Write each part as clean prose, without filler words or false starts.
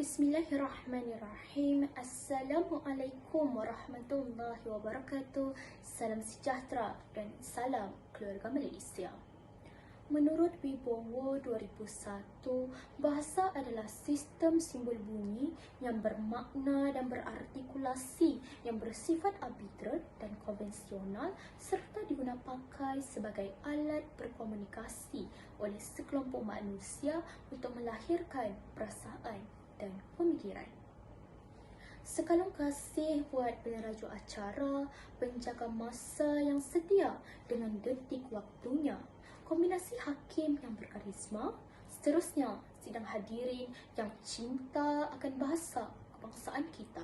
Bismillahirrahmanirrahim. Assalamualaikum warahmatullahi wabarakatuh. Salam sejahtera dan salam keluarga Malaysia. Menurut Wibowo 2001, bahasa adalah sistem simbol bunyi yang bermakna dan berartikulasi yang bersifat arbitrer dan konvensional serta digunakan pakai sebagai alat berkomunikasi oleh sekelompok manusia untuk melahirkan perasaan dan pemikiran. Sekalung kasih buat penerajuk acara, penjaga masa yang setia dengan detik waktunya, kombinasi hakim yang berkarisma, seterusnya sidang hadirin yang cinta akan bahasa kebangsaan kita.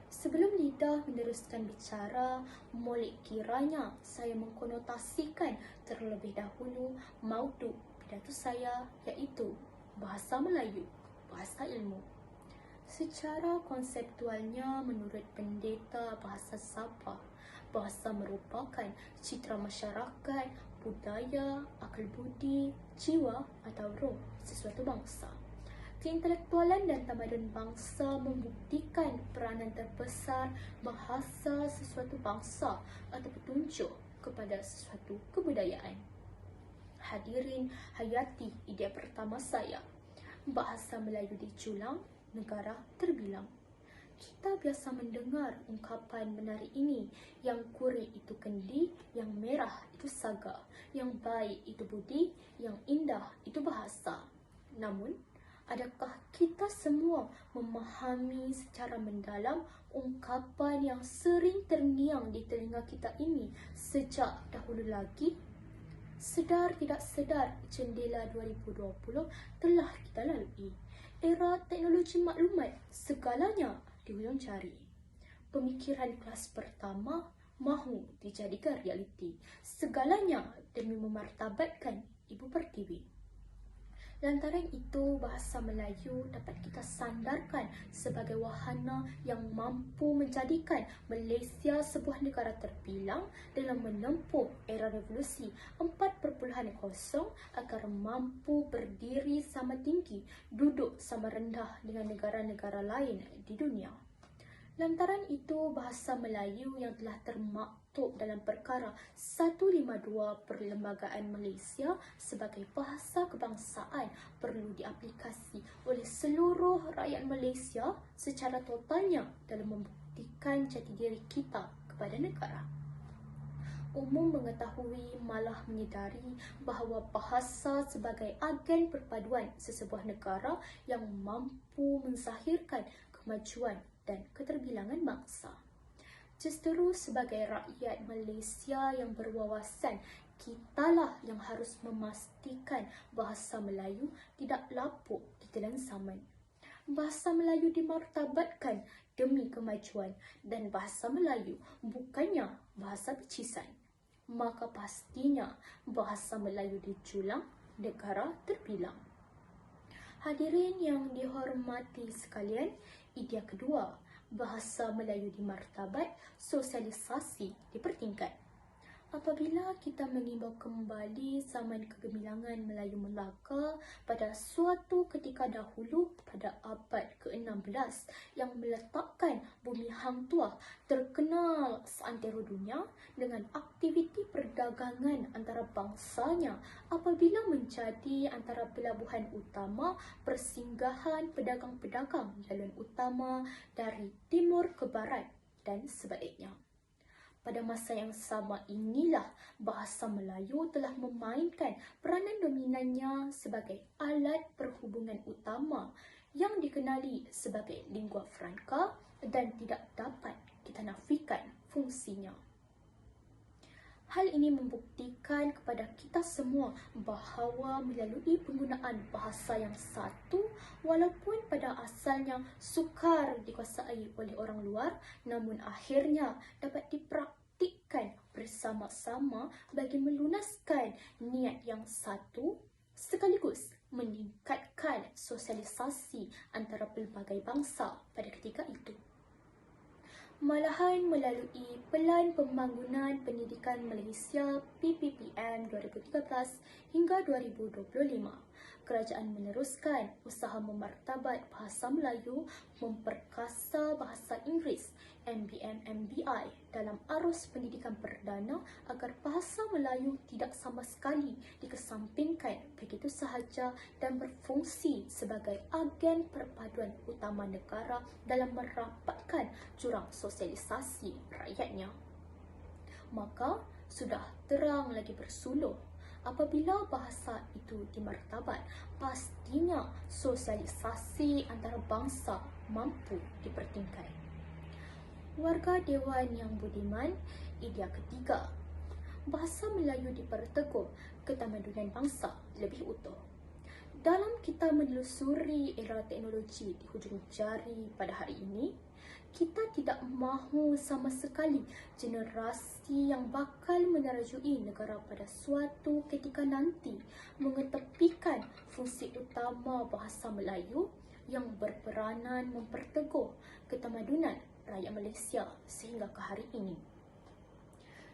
Sebelum lidah meneruskan bicara, molek kiranya saya mengkonotasikan terlebih dahulu maudu pidato saya, iaitu bahasa Melayu, bahasa ilmu. Secara konseptualnya, menurut pendeta bahasa Sabah, bahasa merupakan citra masyarakat, budaya, akal budi, jiwa atau roh sesuatu bangsa. Keintelektualan dan tamadun bangsa membuktikan peranan terbesar bahasa sesuatu bangsa atau petunjuk kepada sesuatu kebudayaan. Hadirin hayati idea pertama saya. Bahasa Melayu dijulang, negara terbilang. Kita biasa mendengar ungkapan menarik ini, yang kurik itu kendi, yang merah itu saga, yang baik itu budi, yang indah itu bahasa. Namun, adakah kita semua memahami secara mendalam ungkapan yang sering terngiang di telinga kita ini sejak dahulu lagi? Sedar tidak sedar, jendela 2020 telah kita lalui. Era teknologi maklumat, segalanya di hujung jari. Pemikiran kelas pertama mahu dijadikan realiti. Segalanya demi memartabatkan Ibu Pertiwi. Lantaran itu, bahasa Melayu dapat kita sandarkan sebagai wahana yang mampu menjadikan Malaysia sebuah negara terbilang dalam menempuh era revolusi 4.0 agar mampu berdiri sama tinggi, duduk sama rendah dengan negara-negara lain di dunia. Lantaran itu, bahasa Melayu yang telah termaktub dalam perkara 152 Perlembagaan Malaysia sebagai bahasa kebangsaan perlu diaplikasi oleh seluruh rakyat Malaysia secara totalnya dalam membuktikan jati diri kita kepada negara. Umum mengetahui, malah menyedari bahawa bahasa sebagai agen perpaduan sesebuah negara yang mampu menzahirkan kemajuan dan keterbilangan bangsa. Justeru sebagai rakyat Malaysia yang berwawasan, kitalah yang harus memastikan bahasa Melayu tidak lapuk di telan zaman. Bahasa Melayu dimartabatkan demi kemajuan dan bahasa Melayu bukannya bahasa pecisan. Maka pastinya bahasa Melayu dijulang, negara terbilang. Hadirin yang dihormati sekalian, idea kedua, bahasa Melayu dimartabat, sosialisasi dipertingkat. Apabila kita mengimbau kembali zaman kegemilangan Melayu Melaka pada suatu ketika dahulu pada abad ke-16 yang meletakkan bumi Hang Tuah terkenal seantero dunia dengan aktiviti perdagangan antara bangsanya, apabila menjadi antara pelabuhan utama persinggahan pedagang-pedagang jalan utama dari timur ke barat dan sebaliknya. Pada masa yang sama inilah bahasa Melayu telah memainkan peranan dominannya sebagai alat perhubungan utama yang dikenali sebagai lingua franca dan tidak dapat kita nafikan fungsinya. Hal ini membuktikan kepada kita semua bahawa melalui penggunaan bahasa yang satu, walaupun pada asalnya sukar dikuasai oleh orang luar, namun akhirnya dapat dipraktikkan bersama-sama bagi melunaskan niat yang satu, sekaligus meningkatkan sosialisasi antara pelbagai bangsa pada ketika itu. Malahan melalui Pelan Pembangunan Pendidikan Malaysia PPPM 2013 hingga 2025, kerajaan meneruskan usaha memartabat bahasa Melayu, memperkasa bahasa Inggeris MBM/MBI dalam arus pendidikan perdana agar bahasa Melayu tidak sama sekali dikesampingkan begitu sahaja dan berfungsi sebagai agen perpaduan utama negara dalam merapatkan jurang sosialisasi rakyatnya. Maka sudah terang lagi bersuluh, apabila bahasa itu dimartabat, pastinya sosialisasi antara bangsa mampu dipertingkai. Warga Dewan yang budiman, idea ketiga, bahasa Melayu diperteguh, ketamadunan bangsa lebih utuh. Dalam kita menelusuri era teknologi di hujung jari pada hari ini, kita tidak mahu sama sekali generasi yang bakal menerajui negara pada suatu ketika nanti mengetepikan fungsi utama bahasa Melayu yang berperanan memperteguh ketamadunan rakyat Malaysia sehingga ke hari ini.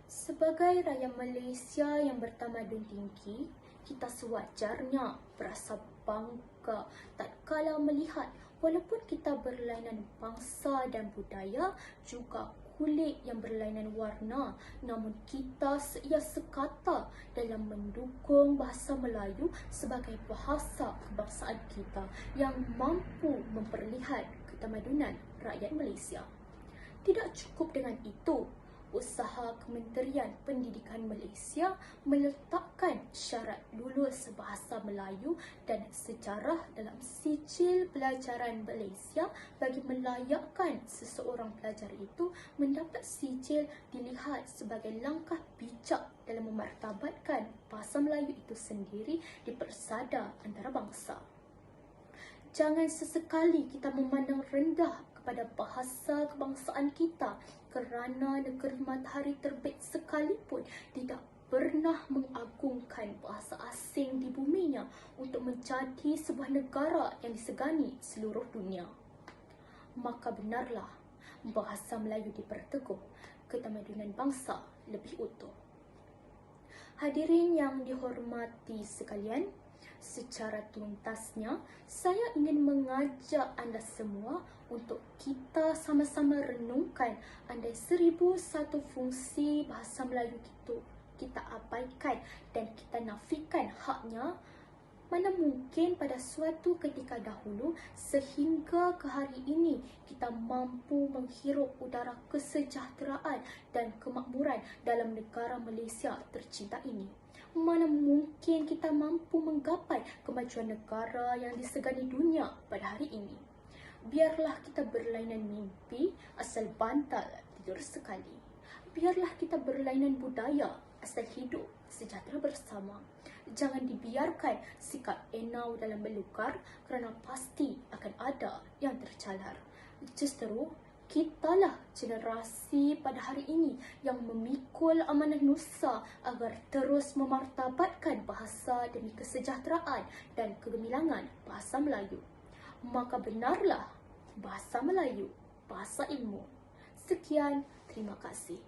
Sebagai rakyat Malaysia yang bertamadun tinggi, kita sewajarnya berasa bangga tatkala melihat walaupun kita berlainan bangsa dan budaya, juga kulit yang berlainan warna, namun kita seia sekata dalam mendukung bahasa Melayu sebagai bahasa kebangsaan kita yang mampu memperlihat ketamadunan rakyat Malaysia. Tidak cukup dengan itu, usaha Kementerian Pendidikan Malaysia meletakkan syarat lulus bahasa Melayu dan sejarah dalam sijil pelajaran Malaysia bagi melayakkan seseorang pelajar itu mendapat sijil dilihat sebagai langkah bijak dalam memartabatkan bahasa Melayu itu sendiri di persada antarabangsa. Jangan sesekali kita memandang rendah kepada bahasa kebangsaan kita kerana negeri matahari terbit sekalipun tidak pernah mengagungkan bahasa asing di buminya untuk menjadi sebuah negara yang disegani seluruh dunia. Maka benarlah bahasa Melayu diperteguh, ketamadunan bangsa lebih utuh. Hadirin yang dihormati sekalian, secara tuntasnya, saya ingin mengajak anda semua untuk kita sama-sama renungkan andai 1001 fungsi bahasa Melayu itu kita abaikan dan kita nafikan haknya, mana mungkin pada suatu ketika dahulu sehingga ke hari ini kita mampu menghirup udara kesejahteraan dan kemakmuran dalam negara Malaysia tercinta ini. Mana mungkin kita mampu menggapai kemajuan negara yang disegani dunia pada hari ini. Biarlah kita berlainan mimpi asal bantal tidur sekali. Biarlah kita berlainan budaya asal hidup sejahtera bersama. Jangan dibiarkan sikap enau dalam melukar kerana pasti akan ada yang tercalar. Justru kitalah generasi pada hari ini yang memikul amanah nusa agar terus memartabatkan bahasa demi kesejahteraan dan kegemilangan bahasa Melayu. Maka benarlah bahasa Melayu, bahasa ilmu. Sekian, terima kasih.